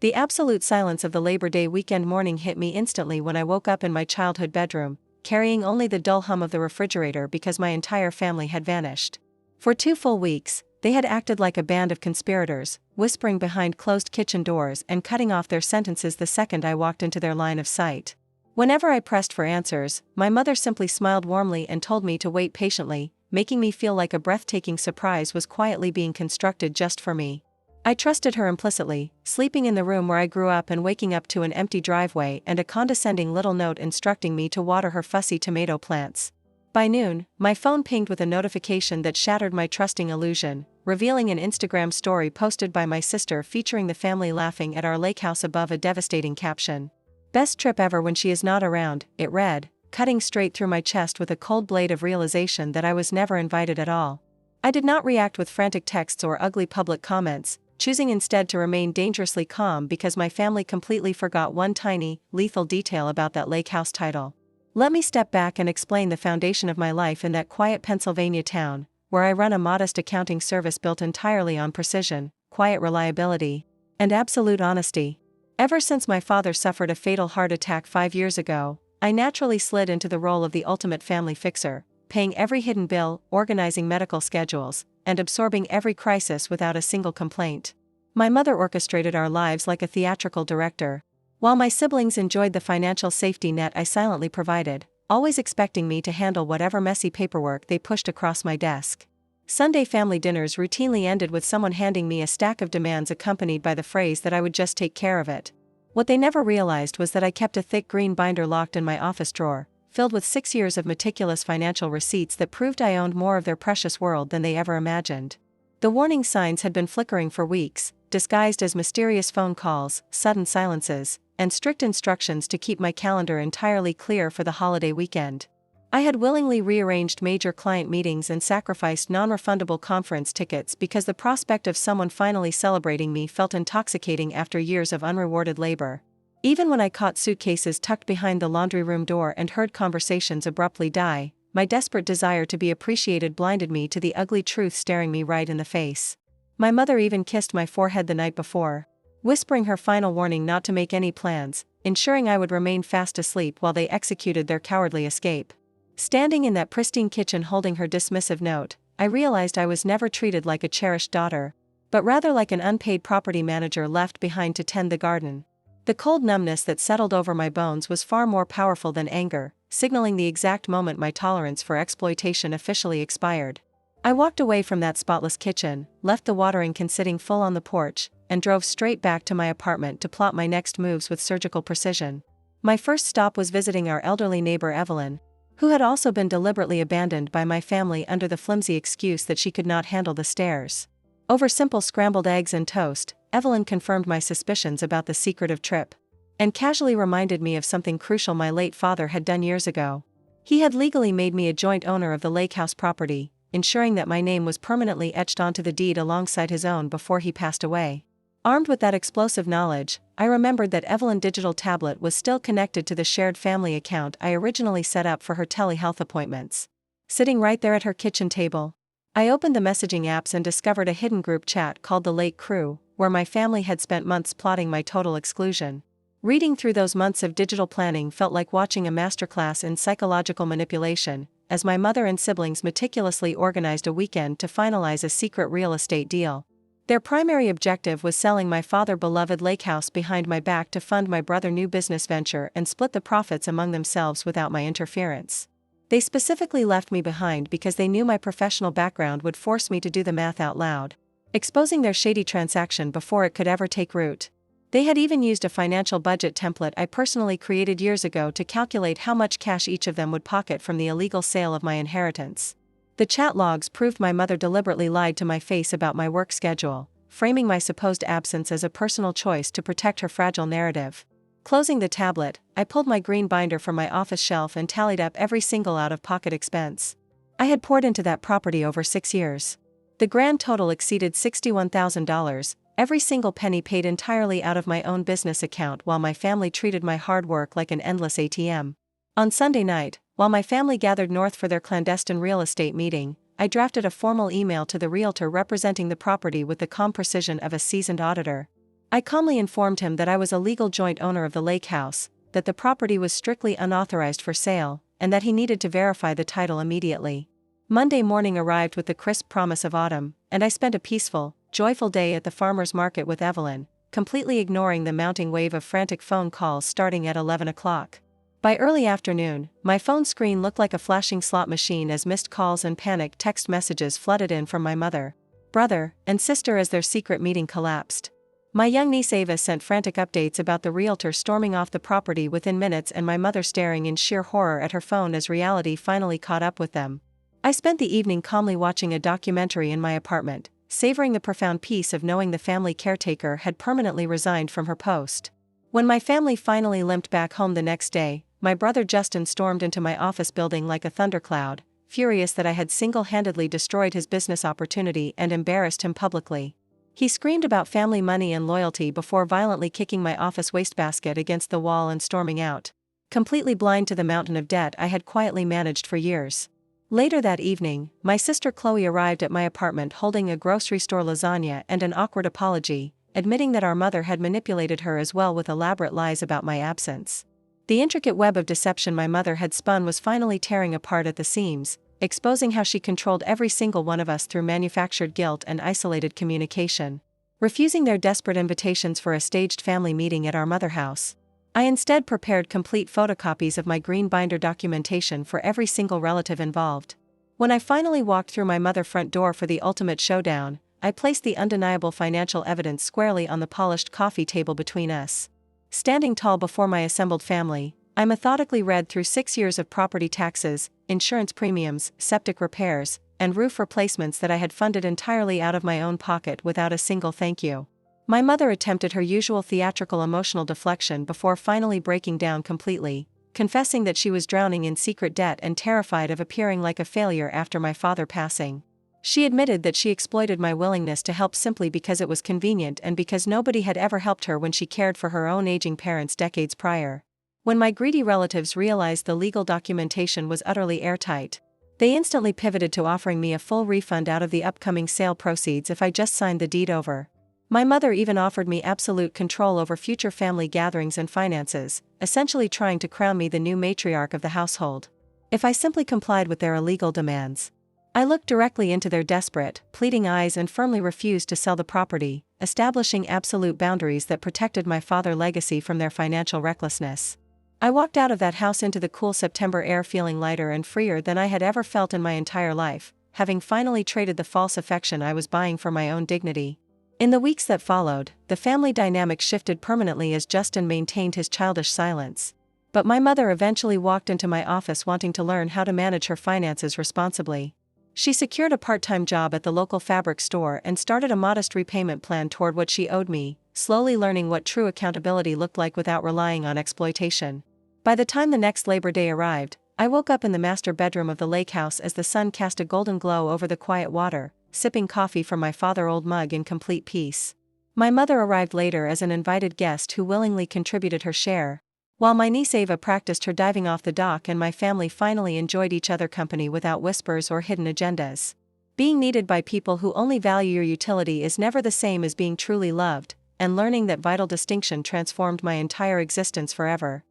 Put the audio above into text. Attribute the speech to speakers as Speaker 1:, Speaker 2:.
Speaker 1: The absolute silence of the Labor Day weekend morning hit me instantly when I woke up in my childhood bedroom, carrying only the dull hum of the refrigerator because my entire family had vanished. For 2 full weeks, they had acted like a band of conspirators, whispering behind closed kitchen doors and cutting off their sentences the second I walked into their line of sight. Whenever I pressed for answers, my mother simply smiled warmly and told me to wait patiently, making me feel like a breathtaking surprise was quietly being constructed just for me. I trusted her implicitly, sleeping in the room where I grew up and waking up to an empty driveway and a condescending little note instructing me to water her fussy tomato plants. By noon, my phone pinged with a notification that shattered my trusting illusion, revealing an Instagram story posted by my sister featuring the family laughing at our lake house above a devastating caption. "Best trip ever when she is not around," it read, cutting straight through my chest with a cold blade of realization that I was never invited at all. I did not react with frantic texts or ugly public comments, choosing instead to remain dangerously calm because my family completely forgot one tiny, lethal detail about that lake house title. Let me step back and explain the foundation of my life in that quiet Pennsylvania town, where I run a modest accounting service built entirely on precision, quiet reliability, and absolute honesty. Ever since my father suffered a fatal heart attack 5 years ago, I naturally slid into the role of the ultimate family fixer, paying every hidden bill, organizing medical schedules, and absorbing every crisis without a single complaint. My mother orchestrated our lives like a theatrical director, while my siblings enjoyed the financial safety net I silently provided, always expecting me to handle whatever messy paperwork they pushed across my desk. Sunday family dinners routinely ended with someone handing me a stack of demands accompanied by the phrase that I would just take care of it. What they never realized was that I kept a thick green binder locked in my office drawer, filled with 6 years of meticulous financial receipts that proved I owned more of their precious world than they ever imagined. The warning signs had been flickering for weeks, disguised as mysterious phone calls, sudden silences, and strict instructions to keep my calendar entirely clear for the holiday weekend. I had willingly rearranged major client meetings and sacrificed non-refundable conference tickets because the prospect of someone finally celebrating me felt intoxicating after years of unrewarded labor. Even when I caught suitcases tucked behind the laundry room door and heard conversations abruptly die, my desperate desire to be appreciated blinded me to the ugly truth staring me right in the face. My mother even kissed my forehead the night before, whispering her final warning not to make any plans, ensuring I would remain fast asleep while they executed their cowardly escape. Standing in that pristine kitchen holding her dismissive note, I realized I was never treated like a cherished daughter, but rather like an unpaid property manager left behind to tend the garden. The cold numbness that settled over my bones was far more powerful than anger, signaling the exact moment my tolerance for exploitation officially expired. I walked away from that spotless kitchen, left the watering can sitting full on the porch, and drove straight back to my apartment to plot my next moves with surgical precision. My first stop was visiting our elderly neighbor Evelyn, who had also been deliberately abandoned by my family under the flimsy excuse that she could not handle the stairs. Over simple scrambled eggs and toast, Evelyn confirmed my suspicions about the secretive trip, and casually reminded me of something crucial my late father had done years ago. He had legally made me a joint owner of the lake house property, ensuring that my name was permanently etched onto the deed alongside his own before he passed away. Armed with that explosive knowledge, I remembered that Evelyn's digital tablet was still connected to the shared family account I originally set up for her telehealth appointments. Sitting right there at her kitchen table, I opened the messaging apps and discovered a hidden group chat called the Lake Crew, where my family had spent months plotting my total exclusion. Reading through those months of digital planning felt like watching a masterclass in psychological manipulation, as my mother and siblings meticulously organized a weekend to finalize a secret real estate deal. Their primary objective was selling my father-beloved lake house behind my back to fund my brother's new business venture and split the profits among themselves without my interference. They specifically left me behind because they knew my professional background would force me to do the math out loud, exposing their shady transaction before it could ever take root. They had even used a financial budget template I personally created years ago to calculate how much cash each of them would pocket from the illegal sale of my inheritance. The chat logs proved my mother deliberately lied to my face about my work schedule, framing my supposed absence as a personal choice to protect her fragile narrative. Closing the tablet, I pulled my green binder from my office shelf and tallied up every single out-of-pocket expense I had poured into that property over 6 years. The grand total exceeded $61,000, every single penny paid entirely out of my own business account while my family treated my hard work like an endless ATM. On Sunday night, while my family gathered north for their clandestine real estate meeting, I drafted a formal email to the realtor representing the property with the calm precision of a seasoned auditor. I calmly informed him that I was a legal joint owner of the lake house, that the property was strictly unauthorized for sale, and that he needed to verify the title immediately. Monday morning arrived with the crisp promise of autumn, and I spent a peaceful, joyful day at the farmer's market with Evelyn, completely ignoring the mounting wave of frantic phone calls starting at 11 o'clock. By early afternoon, my phone screen looked like a flashing slot machine as missed calls and panicked text messages flooded in from my mother, brother, and sister as their secret meeting collapsed. My young niece Ava sent frantic updates about the realtor storming off the property within minutes and my mother staring in sheer horror at her phone as reality finally caught up with them. I spent the evening calmly watching a documentary in my apartment, savoring the profound peace of knowing the family caretaker had permanently resigned from her post. When my family finally limped back home the next day, my brother Justin stormed into my office building like a thundercloud, furious that I had single-handedly destroyed his business opportunity and embarrassed him publicly. He screamed about family money and loyalty before violently kicking my office wastebasket against the wall and storming out, completely blind to the mountain of debt I had quietly managed for years. Later that evening, my sister Chloe arrived at my apartment holding a grocery store lasagna and an awkward apology, admitting that our mother had manipulated her as well with elaborate lies about my absence. The intricate web of deception my mother had spun was finally tearing apart at the seams, exposing how she controlled every single one of us through manufactured guilt and isolated communication. Refusing their desperate invitations for a staged family meeting at our mother house, I instead prepared complete photocopies of my green binder documentation for every single relative involved. When I finally walked through my mother front door for the ultimate showdown, I placed the undeniable financial evidence squarely on the polished coffee table between us. Standing tall before my assembled family, I methodically read through 6 years of property taxes, insurance premiums, septic repairs, and roof replacements that I had funded entirely out of my own pocket without a single thank you. My mother attempted her usual theatrical emotional deflection before finally breaking down completely, confessing that she was drowning in secret debt and terrified of appearing like a failure after my father passing. She admitted that she exploited my willingness to help simply because it was convenient and because nobody had ever helped her when she cared for her own aging parents decades prior. When my greedy relatives realized the legal documentation was utterly airtight, they instantly pivoted to offering me a full refund out of the upcoming sale proceeds if I just signed the deed over. My mother even offered me absolute control over future family gatherings and finances, essentially trying to crown me the new matriarch of the household, if I simply complied with their illegal demands. I looked directly into their desperate, pleading eyes and firmly refused to sell the property, establishing absolute boundaries that protected my father's legacy from their financial recklessness. I walked out of that house into the cool September air feeling lighter and freer than I had ever felt in my entire life, having finally traded the false affection I was buying for my own dignity. In the weeks that followed, the family dynamic shifted permanently as Justin maintained his childish silence. But my mother eventually walked into my office wanting to learn how to manage her finances responsibly. She secured a part-time job at the local fabric store and started a modest repayment plan toward what she owed me, slowly learning what true accountability looked like without relying on exploitation. By the time the next Labor Day arrived, I woke up in the master bedroom of the lake house as the sun cast a golden glow over the quiet water, sipping coffee from my father-old mug in complete peace. My mother arrived later as an invited guest who willingly contributed her share, while my niece Ava practiced her diving off the dock and my family finally enjoyed each other company without whispers or hidden agendas. Being needed by people who only value your utility is never the same as being truly loved, and learning that vital distinction transformed my entire existence forever.